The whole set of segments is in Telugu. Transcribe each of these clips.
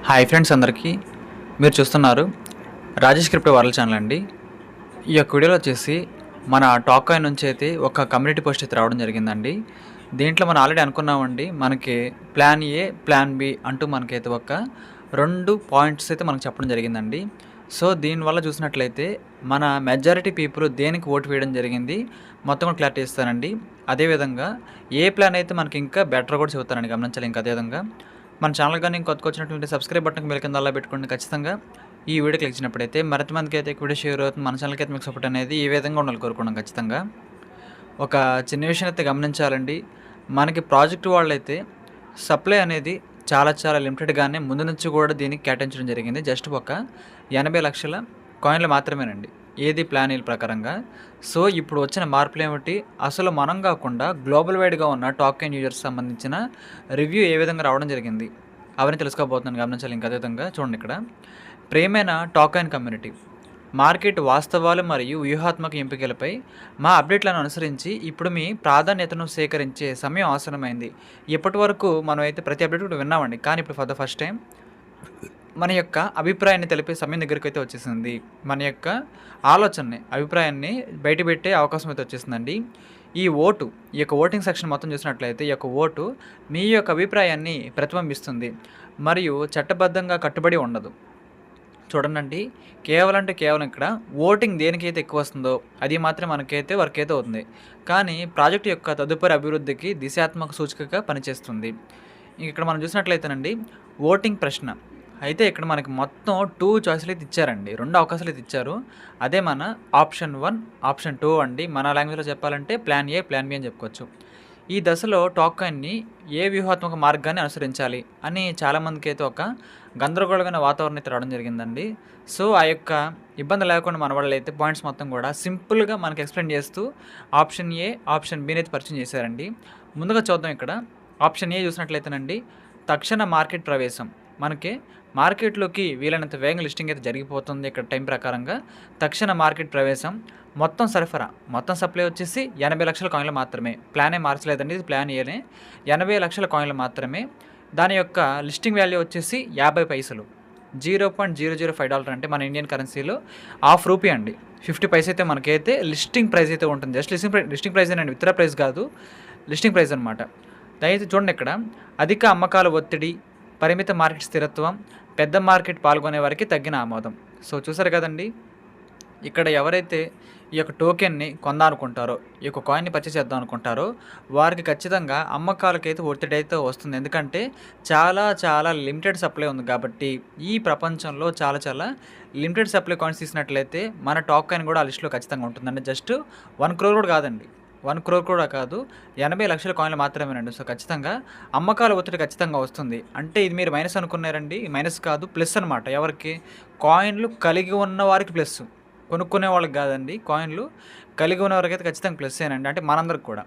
హాయ్ ఫ్రెండ్స్ అందరికీ. మీరు చూస్తున్నారు రాజేష్ క్రిప్టో వరల్డ్ ఛానల్ అండి. ఈ యొక్క వీడియోలో వచ్చేసి మన టాక్ కాయిన్ నుంచి అయితే ఒక కమ్యూనిటీ పోస్ట్ అయితే రావడం జరిగిందండి. దీంట్లో మనం ఆల్రెడీ అనుకున్నామండి, మనకి ప్లాన్ ఏ ప్లాన్ బి అంటూ మనకైతే ఒక 2 పాయింట్స్ అయితే మనకు చెప్పడం జరిగిందండి. సో దీనివల్ల చూసినట్లయితే మన మెజారిటీ పీపుల్ దేనికి ఓటు వేయడం జరిగింది మొత్తం కూడా క్లారిటీ ఇస్తానండి. అదేవిధంగా ఏ ప్లాన్ అయితే మనకి ఇంకా బెటర్ కూడా చెబుతానండి, గమనించాలి. ఇంకా అదేవిధంగా మన ఛానల్ కానీ కొత్తగా వచ్చినటువంటి సబ్స్క్రైబ్ బటన్కి మీరు కింద అలా పెట్టుకోండి. ఖచ్చితంగా ఈ వీడియో క్లిక్ చేసినప్పుడైతే మరింత మందికి అయితే వీడియో షేర్ అవుతుంది. మన ఛానల్కి అయితే మీకు సపోర్ట్ అనేది ఈ విధంగా ఉండాలి కోరుకున్నాం. ఖచ్చితంగా ఒక చిన్న విషయం అయితే గమనించాలండి. మనకి ప్రాజెక్ట్ వాళ్ళైతే సప్లై అనేది చాలా చాలా లిమిటెడ్గానే ముందు నుంచి కూడా దీనికి కేటాయించడం జరిగింది. జస్ట్ ఒక 80 లక్షల కాయిన్లు మాత్రమేనండి, ఏది ప్లాన్ ఈ ప్రకారంగా. సో ఇప్పుడు వచ్చిన మార్పులు ఏమిటి, అసలు మనం కాకుండా గ్లోబల్ వైడ్గా ఉన్న టాక్ కాయిన్ యూజర్స్ సంబంధించిన రివ్యూ ఏ విధంగా రావడం జరిగింది అవన్నీ తెలుసుకోబోతున్నాను, గమనించాలి. ఇంకా అదేవిధంగా చూడండి, ఇక్కడ ప్రేమైన టాక్ కాయిన్ కమ్యూనిటీ, మార్కెట్ వాస్తవాలు మరియు వ్యూహాత్మక ఎంపికలపై మా అప్డేట్లను అనుసరించి ఇప్పుడు మీ ప్రాధాన్యతను సేకరించే సమయం ఆసనమైంది. ఇప్పటి వరకు మనం అయితే ప్రతి అప్డేట్ కూడా విన్నామండి, కానీ ఇప్పుడు ఫర్ ద ఫస్ట్ టైం మన యొక్క అభిప్రాయాన్ని తెలిపే సమయం దగ్గరికి అయితే వచ్చేసింది. మన యొక్క ఆలోచనని, అభిప్రాయాన్ని బయటపెట్టే అవకాశం అయితే వచ్చేసిందండి. ఈ యొక్క ఓటింగ్ సెక్షన్ మొత్తం చూసినట్లయితే ఈ యొక్క ఓటు మీ యొక్క అభిప్రాయాన్ని ప్రతిబింబిస్తుంది మరియు చట్టబద్ధంగా కట్టుబడి ఉండదు. చూడండి, కేవలం ఇక్కడ ఓటింగ్ దేనికైతే ఎక్కువ వస్తుందో అది మాత్రమే మనకైతే వర్క్ అయితే అవుతుంది, కానీ ప్రాజెక్ట్ యొక్క తదుపరి అభివృద్ధికి దిశాత్మక సూచికగా పనిచేస్తుంది. ఇక్కడ మనం చూసినట్లయితేనండి, ఓటింగ్ ప్రశ్న అయితే ఇక్కడ మనకి మొత్తం 2 చాయిస్లు అయితే ఇచ్చారండి, 2 అవకాశాలు అయితే ఇచ్చారు. అదే మన ఆప్షన్ 1, ఆప్షన్ 2 అండి. మన లాంగ్వేజ్లో చెప్పాలంటే ప్లాన్ ఏ ప్లాన్ బి అని చెప్పుకోవచ్చు. ఈ దశలో టాక్ కాయిన్ని ఏ వ్యూహాత్మక మార్గాన్ని అనుసరించాలి అని చాలామందికి అయితే ఒక గందరగోళమైన వాతావరణం అయితే రావడం జరిగిందండి. సో ఆ యొక్క ఇబ్బంది లేకుండా మన వాళ్ళు అయితే పాయింట్స్ మొత్తం కూడా సింపుల్గా మనకి ఎక్స్ప్లెయిన్ చేస్తూ ఆప్షన్ ఏ ఆప్షన్ బిని అయితే పరిచయం చేశారండి. ముందుగా చూద్దాం. ఇక్కడ ఆప్షన్ ఏ చూసినట్లయితేనండి, తక్షణ మార్కెట్ ప్రవేశం. మనకి మార్కెట్లోకి వీలైనంత వేగంగా లిస్టింగ్ అయితే జరిగిపోతుంది. ఇక్కడ టైం ప్రకారంగా తక్షణ మార్కెట్ ప్రవేశం, మొత్తం సరఫరా, మొత్తం సప్లై వచ్చేసి 80 లక్షల కాయిన్లు మాత్రమే. ప్లానే మార్చలేదండి, ఇది ప్లాన్ ఏనే. 80 లక్షల కాయిన్లు మాత్రమే. దాని యొక్క లిస్టింగ్ వాల్యూ వచ్చేసి 50 పైసలు, $0.005 అంటే మన ఇండియన్ కరెన్సీలో ½ రూపీ అండి. 50 పైసలు అయితే మనకైతే లిస్టింగ్ ప్రైస్ అయితే ఉంటుంది. జస్ట్ లిస్టింగ్ ప్రైస్ అండి, విత్డ్రా ప్రైస్ కాదు, లిస్టింగ్ ప్రైస్ అనమాట. దయచేసి చూడండి, ఇక్కడ అధిక అమ్మకాల ఒత్తిడి, పరిమిత మార్కెట్ స్థిరత్వం, పెద్ద మార్కెట్ పాల్గొనే వారికి తగ్గిన ఆమోదం. సో చూసారు కదండి, ఇక్కడ ఎవరైతే ఈ యొక్క టోకెన్ని కొందామనుకుంటారో, ఈ యొక్క కాయిన్ని పర్చేస్ చేద్దాం అనుకుంటారో వారికి ఖచ్చితంగా అమ్మకాలకైతే ఒత్తిడి అయితే వస్తుంది. ఎందుకంటే చాలా చాలా లిమిటెడ్ సప్లై ఉంది కాబట్టి. ఈ ప్రపంచంలో చాలా చాలా లిమిటెడ్ సప్లై కాయిన్స్ తీసినట్లయితే మన టాక్ కాయిన్ కూడా ఆ లిస్టులో ఖచ్చితంగా ఉంటుందండి. జస్ట్ 1 crore కూడా కాదండి, 1 crore కూడా కాదు, 80 లక్షల కాయిన్లు మాత్రమేనండి. సో ఖచ్చితంగా అమ్మకాల ఒత్తిడి ఖచ్చితంగా వస్తుంది. అంటే ఇది మీరు మైనస్ అనుకున్నారండి, మైనస్ కాదు, ప్లస్ అనమాట. ఎవరికి? కాయిన్లు కలిగి ఉన్న వారికి ప్లస్, కొనుక్కునే వాళ్ళకి కాదండి. కాయిన్లు కలిగి ఉన్న వారికి అయితే ఖచ్చితంగా ప్లస్ ఏనండి, అంటే మనందరికి కూడా.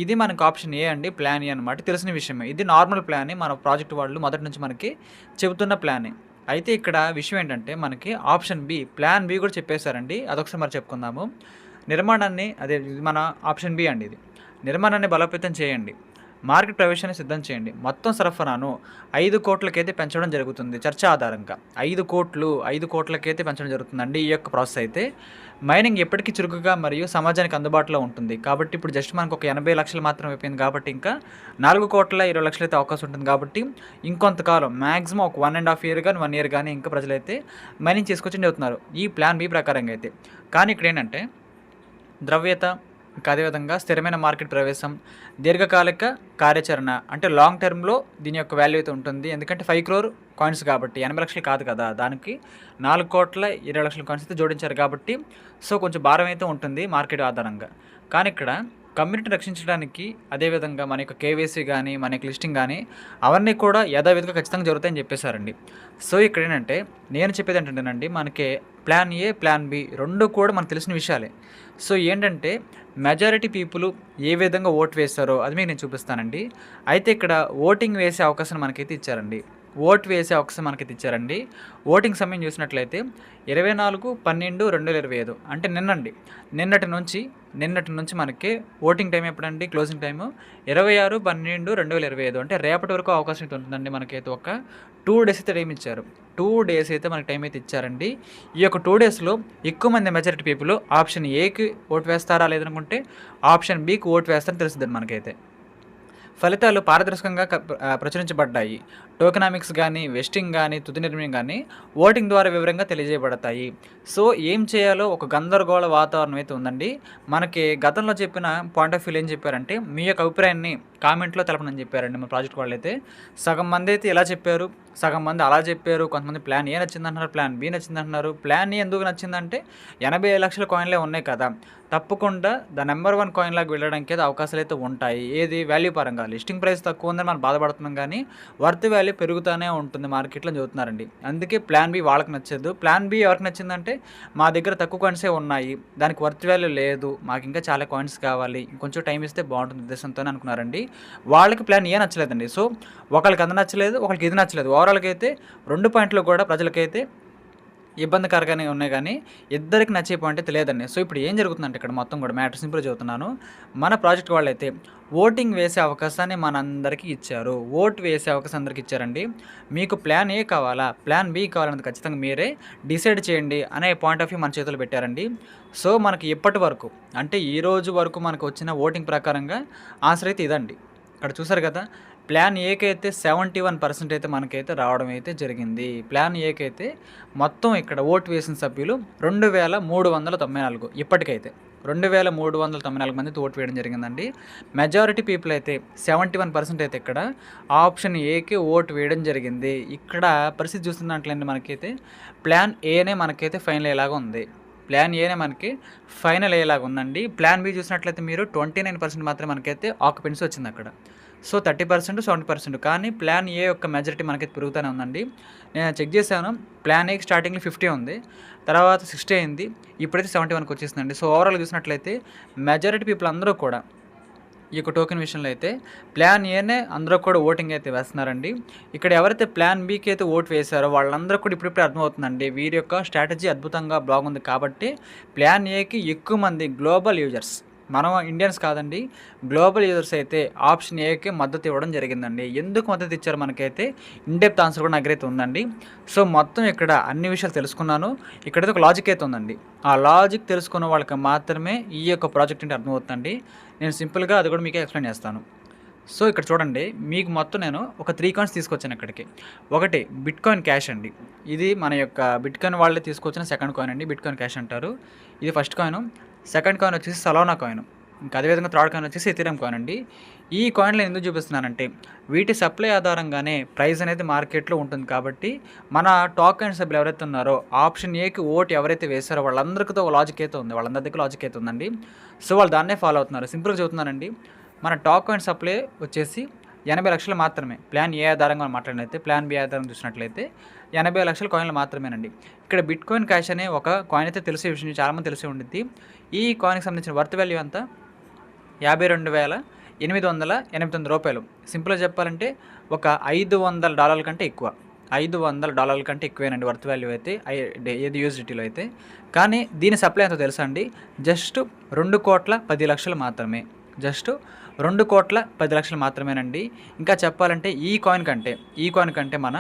ఇది మనకు ఆప్షన్ ఏ అండి, ప్లాన్ ఏ అనమాట. తెలిసిన విషయమే, ఇది నార్మల్ ప్లానే. మన ప్రాజెక్ట్ వాళ్ళు మొదటి నుంచి మనకి చెబుతున్న ప్లానే. అయితే ఇక్కడ విషయం ఏంటంటే, మనకి ఆప్షన్ బి, ప్లాన్ బి కూడా చెప్పేశారండి. అదొకసారి మరి చెప్పుకుందాము. నిర్మాణాన్ని, అదే మన ఆప్షన్ బి అండి, ఇది నిర్మాణాన్ని బలోపేతం చేయండి, మార్కెట్ ప్రవేశాన్ని సిద్ధం చేయండి, మొత్తం సరఫరాను 5 కోట్లకైతే పెంచడం జరుగుతుంది. చర్చ ఆధారంగా 5 కోట్లకైతే పెంచడం జరుగుతుందండి ఈ యొక్క ప్రాసెస్. అయితే మైనింగ్ ఎప్పటికీ చురుకుగా మరియు సమాజానికి అందుబాటులో ఉంటుంది కాబట్టి ఇప్పుడు జస్ట్ మనకు ఒక 80 లక్షలు మాత్రం అయిపోయింది కాబట్టి ఇంకా 4,20,00,000 అయితే అవకాశం ఉంటుంది. కాబట్టి ఇంకొంతకాలం మ్యాక్సిమం ఒక 1.5 year కానీ 1 year కానీ ఇంకా ప్రజలైతే మైనింగ్ చేసుకొచ్చి చెబుతున్నారు ఈ ప్లాన్ బి ప్రకారంగా అయితే. కానీ ఇక్కడ ఏంటంటే, ద్రవ్యత, ఇంకా అదేవిధంగా స్థిరమైన మార్కెట్ ప్రవేశం, దీర్ఘకాలిక కార్యాచరణ, అంటే లాంగ్ టర్మ్లో దీని యొక్క వాల్యూ అయితే ఉంటుంది. ఎందుకంటే 5 crore కాయిన్స్ కాబట్టి 80 లక్షలు కాదు కదా, దానికి 4,20,00,000 కాయిన్స్ అయితే జోడించారు కాబట్టి సో కొంచెం భారం అయితే ఉంటుంది మార్కెట్ ఆధారంగా. కానీ ఇక్కడ కమ్యూనిటీని రక్షించడానికి, అదేవిధంగా మన యొక్క కేవైసీ కానీ మన యొక్క లిస్టింగ్ కానీ అవన్నీ కూడా యథావిధిగా ఖచ్చితంగా జరుగుతాయని చెప్పేశారండి. సో ఇక్కడ ఏంటంటే, నేను చెప్పేది ఏంటంటేనండి, మనకి ప్లాన్ ఏ ప్లాన్ బి 2 కూడా మనకు తెలిసిన విషయాలే. సో ఏంటంటే, మెజారిటీ పీపుల్ ఏ విధంగా ఓటు వేస్తారో అది మీకు నేను చూపిస్తానండి. అయితే ఇక్కడ ఓటింగ్ వేసే అవకాశం మనకైతే ఇచ్చారండి. ఓటు వేసే అవకాశం మనకైతే ఇచ్చారండి. ఓటింగ్ సమయం చూసినట్లయితే 24/12/2025 అంటే నిన్నటి నుంచి మనకి ఓటింగ్ టైం ఎప్పుడండి? క్లోజింగ్ టైము 26/12/2025 అంటే రేపటి వరకు అవకాశం అయితే ఉంటుందండి. మనకైతే ఒక 2 డేస్ అయితే టైం ఇచ్చారు. 2 డేస్ అయితే మనకి టైం అయితే ఇచ్చారండి. ఈ యొక్క 2 డేస్‌లో ఎక్కువ మంది మెజారిటీ పీపుల్ ఆప్షన్ ఏకి ఓటు వేస్తారా? లేదనుకుంటే ఆప్షన్ బికి ఓటు వేస్తారని తెలుస్తుందండి మనకైతే. ఫలితాలు పారదర్శకంగా ప్రచురించబడ్డాయి. టోకెనామిక్స్ గానీ, వెస్టింగ్ గానీ, తుది నిర్ణయం గానీ ఓటింగ్ ద్వారా వివరంగా తెలియజేయబడతాయి. సో, ఏం చేయాలో ఒక గందరగోళ వాతావరణం అయితే ఉందండి. మనకి గతంలో చెప్పిన పాయింట్ ఆఫ్ వ్యూలో ఏం చెప్పారంటే, మీ యొక్క అభిప్రాయాన్ని కామెంట్‌లో తెలపమని చెప్పారండి మన ప్రాజెక్ట్ వాళ్ళైతే. సగం మందైతే ఇలా చెప్పారు, సగం మంది అలా చెప్పారు. కొంతమంది plan A నచ్చిందంటున్నారు, plan B నచ్చిందంటున్నారు. Plan A ఎందుకు నచ్చిందంటే 85 లక్షల కాయిన్‌లే ఉన్నాయి కదా! తప్పకుండా నంబర్ 1 కాయిన్‌లాగా వెళ్ళడానికి అయితే అవకాశాలైతే ఉంటాయి. ఏది వాల్యూ పరంగా. లిస్టింగ్ ప్రైస్ తక్కువ ఉందని మనం బాధపడుతున్నాం గానీ, వర్త్ వాల్యూ పెరుగుతానే ఉంటుంది మార్కెట్‌లో అని చెబుతున్నారండి. అందుకే ప్లాన్ బి వాళ్ళకి నచ్చదు. ప్లాన్ బి ఎవరికి నచ్చిందంటే, మా దగ్గర తక్కువ కాయిన్సే ఉన్నాయి. దానికి వర్త్ వాల్యూ లేదు. మాకింకా చాలా కాయిన్స్ కావాలి. ఇంకొంచెం టైం ఇస్తే బాగుంటుంది ఉద్దేశంతోనే అనుకున్నారండి. వాళ్ళకి ప్లాన్ ఏ నచ్చలేదండి. సో, ఒకళ్ళకి అది నచ్చలేదు, ఒకళ్ళకి ఇది నచ్చలేదు. ఓవరాల్‌గా అయితే 2 పాయింట్లు కూడా ప్రజలకైతే ఇబ్బందికరంగానే ఉన్నాయి గానీ, ఇద్దరికి నచ్చే పాయింట్ అయితే లేదండి. సో, ఇప్పుడు ఏం జరుగుతుందంటే ఇక్కడ మొత్తం కూడా మ్యాటర్ సింపుల్‌గా చెబుతున్నాను. మన ప్రాజెక్ట్ వాళ్ళైతే ఓటింగ్ వేసే అవకాశాన్ని మనందరికీ ఇచ్చారు. ఓటు వేసే అవకాశం అందరికి ఇచ్చారండి. మీకు ప్లాన్ ఏ కావాలా? ప్లాన్ బి కావాలన్నది ఖచ్చితంగా మీరే డిసైడ్ చేయండి అనే పాయింట్ ఆఫ్ వ్యూ మన చేతిలో పెట్టారండి. సో, మనకి ఇప్పటి వరకు అంటే ఈ రోజు వరకు మనకు వచ్చిన ఓటింగ్ ప్రకారంగా ఆన్సర్ అయితే ఇదండి. ఇక్కడ చూసారు కదా! ప్లాన్ ఏకైతే 71% అయితే మనకైతే రావడం అయితే జరిగింది. ప్లాన్ ఏకైతే మొత్తం ఇక్కడ ఓటు వేసిన సభ్యులు 2394 ఇప్పటికైతే. 2394 మందితో ఓటు వేయడం జరిగిందండి. మెజారిటీ పీపుల్ అయితే 71% అయితే ఇక్కడ ఆప్షన్ ఏకి ఓటు వేయడం జరిగింది. ఇక్కడ పరిస్థితి చూస్తున్నట్లయితే మనకైతే ప్లాన్ ఏనే మనకైతే ఫైనల్ అయ్యేలాగా ఉంది. ప్లాన్ ఏనే మనకి ఫైనల్ అయ్యేలాగా ఉందండి. ప్లాన్ బి చూసినట్లయితే మీరు 29% మాత్రమే మనకైతే ఆక్యుపెన్సీ వచ్చింది అక్కడ. సో, 30%, 70% కానీ ప్లాన్ ఏ యొక్క మెజారిటీ మనకైతే పెరుగుతూనే ఉందండి. నేను చెక్ చేశాను. ప్లాన్ ఏకి స్టార్టింగ్‌లో 50 ఉంది. తర్వాత 60 అయింది. ఇప్పుడైతే 71కి వచ్చేసిందండి. సో, ఓవరాల్‌గా చూసినట్లయితే మెజారిటీ పీపుల్ అందరూ కూడా ఈ యొక్క టోకెన్ విషయంలో అయితే ప్లాన్ ఏనే అందరూ కూడా ఓటింగ్ అయితే వేస్తున్నారండి. ఇక్కడ ఎవరైతే ప్లాన్ బికి అయితే ఓటు వేశారో వాళ్ళందరూ కూడా ఇప్పుడిప్పుడే అర్థమవుతుందండి. వీరి యొక్క స్ట్రాటజీ అద్భుతంగా బాగుంది కాబట్టి ప్లాన్ ఏకి ఎక్కువ మంది గ్లోబల్ యూజర్స్, మనం ఇండియన్స్ కాదండి, గ్లోబల్ యూజర్స్ అయితే ఆప్షన్ ఏకి మద్దతు ఇవ్వడం జరిగిందండి. ఎందుకు మద్దతు ఇచ్చారు మనకైతే ఇన్‌డెప్త్ ఆన్సర్ కూడా నా దగ్గరైతే ఉందండి. సో, మొత్తం ఇక్కడ అన్ని విషయాలు తెలుసుకున్నాను. ఇక్కడైతే ఒక లాజిక్ అయితే ఉందండి. ఆ లాజిక్ తెలుసుకున్న వాళ్ళకి మాత్రమే ఈ యొక్క ప్రాజెక్ట్ అంటే అర్థమవుతుందండి. నేను సింపుల్‌గా అది కూడా మీకే ఎక్స్‌ప్లెయిన్ చేస్తాను. సో, ఇక్కడ చూడండి, మీకు మొత్తం నేను ఒక 3 కాయిన్స్ తీసుకొచ్చాను ఇక్కడికి. ఒకటి బిట్‌కాయిన్ క్యాష్ అండి. ఇది మన యొక్క బిట్‌కాయిన్ వాళ్ళే తీసుకొచ్చిన సెకండ్ కాయిన్ అండి. బిట్‌కాయిన్ క్యాష్ అంటారు. ఇది ఫస్ట్ కాయిను. సెకండ్ కాయిన్ వచ్చేసి సలోనా కాయిన్. ఇంకా అదేవిధంగా థర్డ్ కాయిన్ వచ్చేసి ఎథీరియం కాయిన్ అండి. ఈ కాయిన్‌లు ఎందుకు చూపిస్తున్నానంటే వీటి సప్లై ఆధారంగానే ప్రైస్ అనేది మార్కెట్‌లో ఉంటుంది కాబట్టి మన టోకెన్ సభ్యులు ఎవరైతే ఉన్నారో ఆప్షన్ ఏకి ఓటు ఎవరైతే వేశారో వాళ్ళందరికీ ఒక లాజిక్ అయితే ఉంది. వాళ్ళందరి దగ్గర లాజిక్ అయితే ఉందండి. సో, వాళ్ళు దాన్నే ఫాలో అవుతున్నారు. సింపుల్‌గా చెబుతున్నానండి. మన టోకెన్ సప్లై వచ్చేసి 80 లక్షలు మాత్రమే. ప్లాన్ ఏ ఆధారంగా మాట్లాడినట్లయితే, ప్లాన్ బి ఆధారంగా చూసినట్లయితే 80 లక్షల కాయిన్లు మాత్రమేనండి. ఇక్కడ బిట్‌కాయిన్ క్యాష్ అనే ఒక కాయిన్ అయితే తెలిసే విషయం చాలామంది తెలిసే ఉండిద్ది. ఈ కాయిన్‌కి సంబంధించిన వర్త్ వాల్యూ ఎంత? $52,889. సింపుల్‌గా చెప్పాలంటే ఒక $500 కంటే ఎక్కువ. $500 కంటే ఎక్కువేనండి వర్త్ వాల్యూ అయితే ఏది యూఎస్‌డిటీలో అయితే. కానీ దీని సప్లై ఎంతో తెలుసా అండి? జస్ట్ 2,10,00,000 మాత్రమే. జస్ట్ 2,10,00,000 మాత్రమేనండి. ఇంకా చెప్పాలంటే ఈ కాయిన్ కంటే మన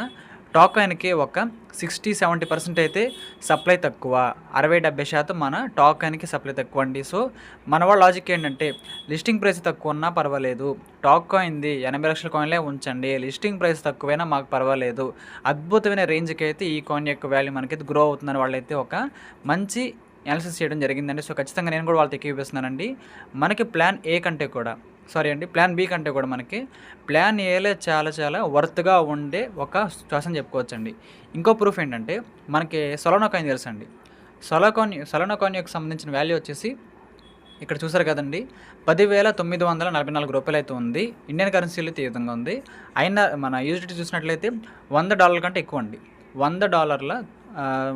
టాకాయిన్‌కి ఒక 60-70% అయితే సప్లై తక్కువ. 60-70% మన టాకాయిన్‌కి సప్లై తక్కువ అండి. సో, మన వాళ్ళ లాజిక్ ఏంటంటే లిస్టింగ్ ప్రైస్ తక్కువ ఉన్నా పర్వాలేదు. టాకాయిన్‌ది 80 లక్షల కాయిన్లే ఉంచండి. లిస్టింగ్ ప్రైస్ తక్కువైనా మాకు పర్వాలేదు. అద్భుతమైన రేంజ్‌కి అయితే ఈ కాయిన్ యొక్క వాల్యూ మనకైతే గ్రో అవుతుందని వాళ్ళైతే ఒక మంచి అనాలిసిస్ చేయడం జరిగిందండి. సో, ఖచ్చితంగా నేను కూడా వాళ్ళతో ఏకీభవిస్తున్నానండి. మనకి ప్లాన్ ఏ కంటే కూడా ప్లాన్ బి కంటే కూడా మనకి ప్లాన్ ఏలే చాలా వర్త్‌గా ఉండే ఒక సిట్యుయేషన్ అని చెప్పుకోవచ్చండి. ఇంకో ప్రూఫ్ ఏంటంటే మనకి సొలానా కాయిన్ తెలుసండి. సొలానా కాయిన్ యొక్క సంబంధించిన వాల్యూ వచ్చేసి ఇక్కడ చూసారు కదండీ, $10,944 అయితే ఉంది. ఇండియన్ కరెన్సీలో అయితే ఈ విధంగా ఉంది. అయినా మన యూఎస్‌డిటీ చూసినట్లయితే $100 కంటే ఎక్కువ అండి. $100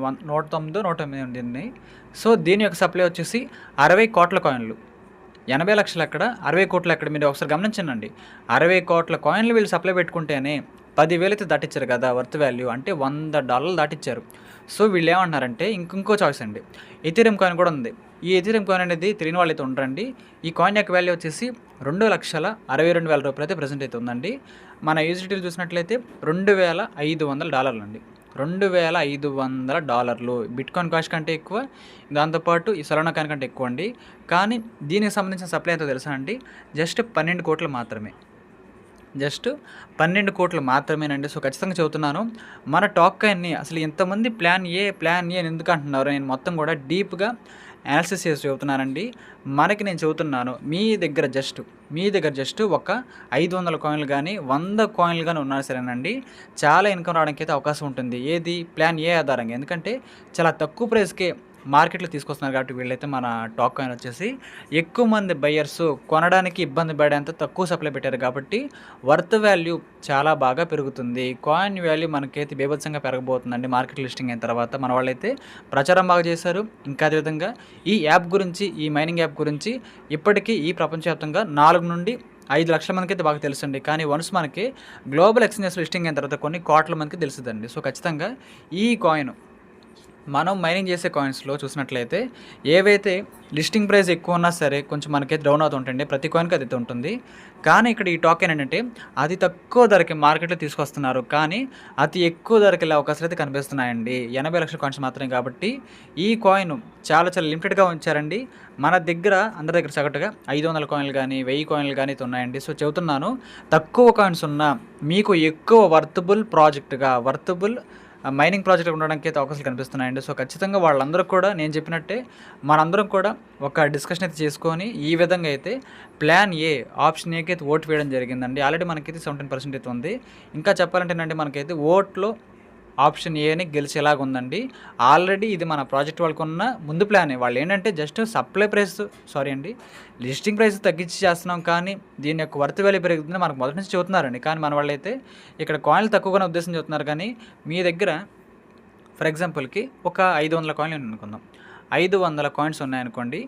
109, 108 ఉండింది. సో, దీని యొక్క సప్లై వచ్చేసి 60 కోట్ల కాయిన్లు. 80 లక్షలు ఎక్కడ, 60 కోట్లు ఎక్కడ, మీరు ఒకసారి గమనించండి. 60 కోట్ల కాయిన్లు వీళ్ళు సప్లై పెట్టుకుంటేనే 10,000 అయితే దాటిచ్చారు కదా వర్త్ వాల్యూ, అంటే $100 దాటిచ్చారు. సో వీళ్ళేమంటున్నారంటే ఇంకో చాయిస్ అండి. ఎథీరియం కాయిన్ కూడా ఉంది. ఈ ఎథీరియం కాయిన్ అనేది తెలియని వాళ్ళైతే ఉండరండి. ఈ కాయిన్ యొక్క వాల్యూ వచ్చేసి $2,62,000 అయితే ప్రెజెంట్ అయితే ఉందండి. మన యూజిటీలు చూసినట్లయితే $2,500 అండి. $2,500 బిట్‌కాయిన్ కాస్ట్ కంటే ఎక్కువ. దాంతోపాటు ఈ సొలానా కాయిన్ కంటే ఎక్కువ అండి. కానీ దీనికి సంబంధించిన సప్లై ఎంతో తెలుసా అండి? జస్ట్ 12 కోట్లు మాత్రమే. జస్ట్ 12 కోట్లు మాత్రమేనండి. సో ఖచ్చితంగా చెబుతున్నాను, మన టాక్ కాయిన్‌ని అసలు ఇంతమంది ప్లాన్ ఏ అని ఎందుకు అంటున్నారు? నేను మొత్తం కూడా డీప్‌గా అనాలిసిస్ చేసి చెబుతున్నానండి. మనకి నేను చెబుతున్నాను, మీ దగ్గర జస్ట్ ఒక 500 కాయిన్లు కానీ 100 కాయిన్లు కానీ ఉన్నా సరేనండి, చాలా ఇన్కమ్ రావడానికి అయితే అవకాశం ఉంటుంది. ఏది? ప్లాన్ ఏ ఆధారంగా. ఎందుకంటే చాలా తక్కువ ప్రైస్‌కే మార్కెట్‌లో తీసుకొస్తున్నారు కాబట్టి వీళ్ళైతే మన టాక్ కాయిన్ వచ్చేసి ఎక్కువ మంది బయ్యర్స్ కొనడానికి ఇబ్బంది పడేంత తక్కువ సప్లై పెట్టారు కాబట్టి వర్త్ వాల్యూ చాలా బాగా పెరుగుతుంది. కాయిన్ వాల్యూ మనకైతే బీభత్సంగా పెరగబోతుందండి మార్కెట్ లిస్టింగ్ అయిన తర్వాత. మన వాళ్ళైతే ప్రచారం బాగా చేశారు. ఇంకా అదేవిధంగా ఈ యాప్ గురించి, ఈ మైనింగ్ యాప్ గురించి ఇప్పటికీ ఈ ప్రపంచవ్యాప్తంగా 4 నుండి 5 లక్షల మందికైతే బాగా తెలుసండి. కానీ వన్స్ మనకి గ్లోబల్ ఎక్స్చేంజెస్ లిస్టింగ్ అయిన తర్వాత కొన్ని కోట్ల మందికి తెలుస్తుందండి. సో ఖచ్చితంగా ఈ కాయిన్ మనం మైనింగ్ చేసే కాయిన్స్లో చూసినట్లయితే ఏవైతే లిస్టింగ్ ప్రైస్ ఎక్కువ ఉన్నా సరే కొంచెం మనకైతే డౌన్ అవుతుంటుంది. ప్రతి కాయిన్కి అది ఉంటుంది. కానీ ఇక్కడ ఈ టోకెన్ ఏంటంటే అతి తక్కువ ధరకి మార్కెట్లో తీసుకొస్తున్నారు. కానీ అతి ఎక్కువ ధరకి వెళ్ళే అవకాశాలు అయితే కనిపిస్తున్నాయండి. 80 లక్షల కాయిన్స్ మాత్రమే కాబట్టి ఈ కాయిన్ చాలా లిమిటెడ్గా ఉంచారండి. మన దగ్గర అందరి దగ్గర సగటుగా 500 కాయిన్లు కానీ 1000 కాయిన్లు కానీ అయితే ఉన్నాయండి. సో చెబుతున్నాను, తక్కువ కాయిన్స్ ఉన్నా మీకు ఎక్కువ వర్తబుల్ మైనింగ్ ప్రాజెక్ట్ ఉండడానికి అయితే అవకాశాలు కనిపిస్తున్నాయండి. సో ఖచ్చితంగా వాళ్ళందరూ కూడా నేను చెప్పినట్టే మనందరం కూడా ఒక డిస్కషన్ అయితే చేసుకొని ఈ విధంగా అయితే ప్లాన్ ఏ ఆప్షన్ ఏకి అయితే ఓటు వేయడం జరిగిందండి. ఆల్రెడీ మనకైతే 17% అయితే ఉంది. ఇంకా చెప్పాలంటేనండి మనకైతే ఓట్లో ఆప్షన్ ఏని గెలిచేలాగా ఉందండి. ఆల్రెడీ ఇది మన ప్రాజెక్ట్ వాళ్ళకున్న ముందు ప్లానే. వాళ్ళు ఏంటంటే జస్ట్ లిస్టింగ్ ప్రైస్ తగ్గించి చేస్తున్నాం, కానీ దీని యొక్క వర్త్ వాల్యూ పెరుగుతుందని మనకు మొదటి నుంచి చెబుతున్నారండి. కానీ మన వాళ్ళైతే ఇక్కడ కాయిన్లు తక్కువగానే ఉద్దేశం చెబుతున్నారు. కానీ మీ దగ్గర ఫర్ ఎగ్జాంపుల్కి ఒక 500 కాయిన్లు అనుకుందాం. 500 కాయిన్స్ ఉన్నాయనుకోండి.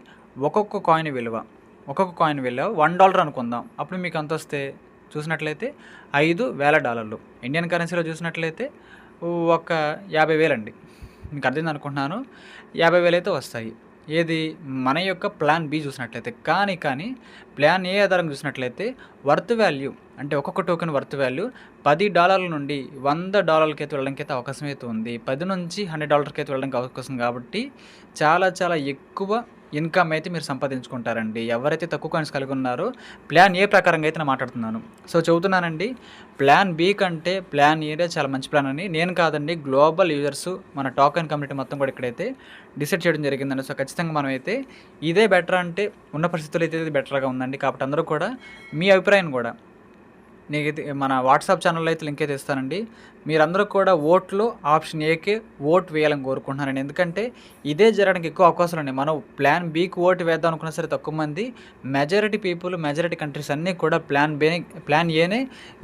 ఒక్కొక్క కాయిన్ విలువ $1 అనుకుందాం. అప్పుడు మీకు ఎంత వస్తే చూసినట్లయితే $5,000. ఇండియన్ కరెన్సీలో చూసినట్లయితే ఒక 50,000 అండి. మీకు అర్థమైంది అనుకుంటున్నాను. 50,000 అయితే వస్తాయి. ఏది? మన యొక్క ప్లాన్ బి చూసినట్లయితే. కానీ ప్లాన్ ఏ ఆధారంగా చూసినట్లయితే వర్త్ వాల్యూ, అంటే ఒక్కొక్క టోకెన్ వర్త్ వాల్యూ $10 నుండి $100 అయితే వెళ్ళడానికి అయితే అవకాశం అయితే ఉంది. 10 నుంచి $100 అయితే వెళ్ళడానికి అవకాశం కాబట్టి చాలా ఎక్కువ ఇన్కమ్ అయితే మీరు సంపాదించుకుంటారండి. ఎవరైతే తక్కువ కాయిన్స్ కలిగి ఉన్నారో ప్లాన్ ఏ ప్రకారంగా అయితే నేను మాట్లాడుతున్నాను. సో చెబుతున్నానండి, ప్లాన్ బి కంటే ప్లాన్ ఏనే చాలా మంచి ప్లాన్ అని. నేను కాదండి, గ్లోబల్ యూజర్స్ మన టోకెన్ కమ్యూనిటీ మొత్తం కూడా ఇక్కడైతే డిసైడ్ చేయడం జరిగిందండి. సో ఖచ్చితంగా మనం అయితే ఇదే బెటర్, అంటే ఉన్న పరిస్థితుల్లో అయితే ఇది బెటర్గా ఉందండి. కాబట్టి అందరూ కూడా మీ అభిప్రాయం కూడా నేనైతే మన వాట్సాప్ ఛానల్లో అయితే లింక్ అయితే ఇస్తానండి. మీరందరూ కూడా ఓట్లో ఆప్షన్ ఏకే ఓటు వేయాలని కోరుకుంటున్నానండి. ఎందుకంటే ఇదే జరగడానికి ఎక్కువ అవకాశాలు ఉన్నాయి. మనం ప్లాన్ బీకి ఓటు వేద్దాం అనుకున్నా సరే తక్కువ మంది, మెజారిటీ కంట్రీస్ అన్నీ కూడా ప్లాన్ ఏనే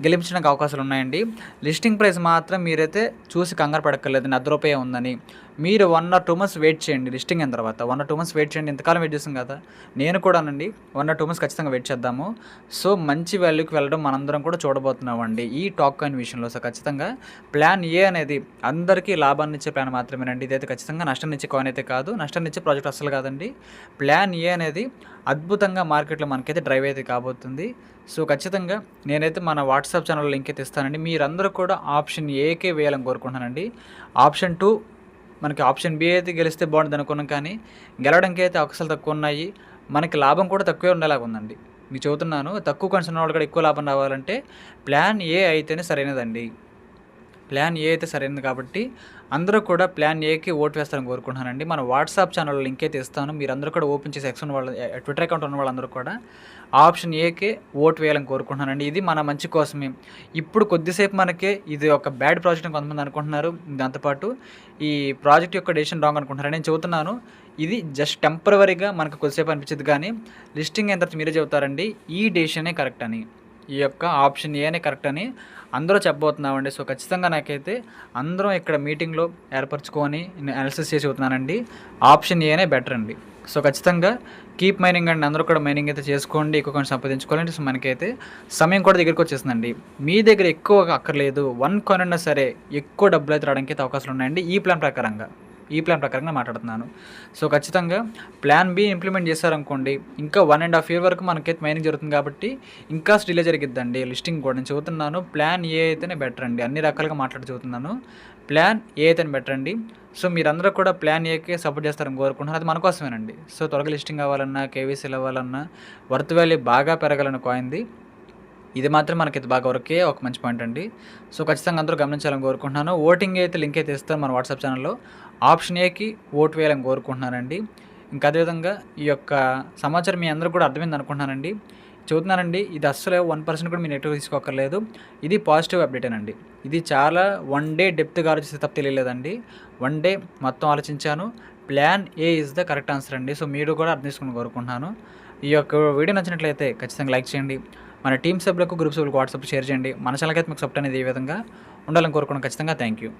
గెలిపించడానికి అవకాశాలు ఉన్నాయండి. లిస్టింగ్ ప్రైస్ మాత్రం మీరైతే చూసి కంగారు పడక్కర్లేదు ₹1 ఉందని. మీరు 1 or 2 months వెయిట్ చేయండి. లిస్టింగ్ అయిన తర్వాత 1 or 2 months వెయిట్ చేయండి. ఇంతకాలం వెయిట్ చేస్తాం కదా, నేను కూడానండి 1 or 2 months ఖచ్చితంగా వెయిట్ చేద్దాము. సో మంచి వాల్యూకి వెళ్ళడం మనందరం కూడా చూడబోతున్నామండి ఈ టాక్ కాయిన్ విషయంలో. సో ఖచ్చితంగా ప్లాన్ ఏ అనేది అందరికీ లాభాన్ని ఇచ్చే ప్లాన్ మాత్రమేనండి. ఇదైతే ఖచ్చితంగా నష్టాన్ని ఇచ్చే కాయిన్ అయితే కాదు, నష్టాన్ని ఇచ్చే ప్రాజెక్ట్ అస్సలు కాదండి. ప్లాన్ ఏ అనేది అద్భుతంగా మార్కెట్లో మనకైతే డ్రైవ్ అయితే కాబోతుంది. సో ఖచ్చితంగా నేనైతే మన వాట్సాప్ ఛానల్ లింక్ అయితే ఇస్తానండి. మీరందరూ కూడా ఆప్షన్ ఏకే వేయాలని కోరుకుంటున్నానండి. ఆప్షన్ 2 మనకి ఆప్షన్ బి అయితే గెలిస్తే బాగుంటుంది అనుకున్నాం, కానీ గెలవడానికి అయితే అవకాశాలు తక్కువ ఉన్నాయి. మనకి లాభం కూడా తక్కువే ఉండేలాగా ఉందండి. మీకు చెబుతున్నాను, తక్కువ కాయిన్స్ ఉన్న వాళ్ళు కూడా ఎక్కువ లాభం రావాలంటే ప్లాన్ ఏ అయితేనే సరైనదండి. ప్లాన్ ఏ అయితే సరైనది కాబట్టి అందరూ కూడా ప్లాన్ ఏకి ఓటు వేస్తారని కోరుకుంటున్నానండి. మన వాట్సాప్ ఛానల్ లింక్ అయితే ఇస్తాను. మీరందరూ కూడా ఓపెన్ చేసి ఉన్న వాళ్ళు, ట్విట్టర్ అకౌంట్ ఉన్న వాళ్ళందరూ కూడా ఆప్షన్ ఏకే ఓటు వేయాలని కోరుకుంటున్నానండి. ఇది మన మంచి కోసమే. ఇప్పుడు కొద్దిసేపు మనకే ఇది ఒక బ్యాడ్ ప్రాజెక్ట్ అని కొంతమంది అనుకుంటున్నారు. దాంతోపాటు ఈ ప్రాజెక్ట్ యొక్క డెసిషన్ రాంగ్ అనుకుంటున్నారు. నేను చెబుతున్నాను, ఇది జస్ట్ టెంపరవరీగా మనకు కొద్దిసేపు అనిపించింది, కానీ లిస్టింగ్ అయిన తర్వాత మీరే చెబుతారండి ఈ డెసిషనే కరెక్ట్ అని. ఈ యొక్క ఆప్షన్ ఏనే కరెక్ట్ అని అందరూ చెప్పబోతున్నామండి. సో ఖచ్చితంగా నాకైతే అందరం ఇక్కడ మీటింగ్లో ఏర్పరచుకొని అనాలిసిస్ చేసి చెబుతున్నానండి. ఆప్షన్ ఏనే బెటర్ అండి. సో ఖచ్చితంగా కీప్ మైనింగ్ అండి. అందరూ కూడా మైనింగ్ అయితే చేసుకోండి, ఎక్కువ కొంచెం సంపాదించుకోవాలంటే సో మనకైతే సమయం కూడా దగ్గరికి వచ్చేస్తుందండి. మీ దగ్గర ఎక్కువ అక్కర్లేదు, 1 కాయిన్ అయినా సరే ఎక్కువ డబ్బులు అయితే రావడానికి అయితే అవకాశాలు ఉన్నాయండి ఈ ప్లాన్ ప్రకారంగా మాట్లాడుతున్నాను. సో ఖచ్చితంగా ప్లాన్ బి ఇంప్లిమెంట్ చేశారనుకోండి, ఇంకా 1.5 year వరకు మనకైతే మైనింగ్ జరుగుతుంది కాబట్టి ఇంకా డిలే జరిగిద్దండి లిస్టింగ్ కూడా. నేను చెబుతున్నాను ప్లాన్ ఏ అయితేనే బెటర్ అండి. అన్ని రకాలుగా మాట్లాడి చెబుతున్నాను, ప్లాన్ ఏ అయితేనే బెటర్ అండి. సో మీరందరూ కూడా ప్లాన్ ఏకే సపోర్ట్ చేస్తారని కోరుకుంటున్నారు, అది మన కోసమేనండి. సో త్వరగా లిస్టింగ్ అవ్వాలన్నా, కేవీసీలు అవ్వాలన్నా, వర్త్ వాల్యూ బాగా పెరగాలన్న కాయింది ఇది మాత్రం మనకైతే బాగా వరకే ఒక మంచి పాయింట్ అండి. సో ఖచ్చితంగా అందరూ గమనించాలని కోరుకుంటున్నాను. ఓటింగ్ అయితే లింక్ అయితే ఇస్తాను మన వాట్సాప్ ఛానల్లో. ఆప్షన్ ఏకి ఓటు వేయాలని కోరుకుంటున్నానండి. ఇంకా అదేవిధంగా ఈ యొక్క సమాచారం మీ అందరూ కూడా అర్థమైంది అనుకుంటున్నానండి. చెబుతున్నానండి, ఇది అస్సలు 1% కూడా మీరు నెగిటివ్ తీసుకోక్కర్లేదు. ఇది పాజిటివ్ అప్డేటేనండి. ఇది చాలా 1 డే డెప్త్గా ఆలోచిస్తే తప్ప తెలియలేదండి. 1 డే మొత్తం ఆలోచించాను. Plan A is the correct answer అండి. సో మీరు కూడా అర్థం చేసుకుని కోరుకుంటున్నాను. ఈ యొక్క వీడియో నచ్చినట్లయితే ఖచ్చితంగా లైక్ చేయండి. మన టీమ్ సభ్యులకు, గ్రూప్ సభ్యులకు వాట్సాప్ షేర్ చేయండి. మన ఛానల్కి అయితే మీకు సపోర్ట్ అనేది ఈ విధంగా ఉండాలని కోరుకున్నాను. ఖచ్చితంగా థ్యాంక్ యూ.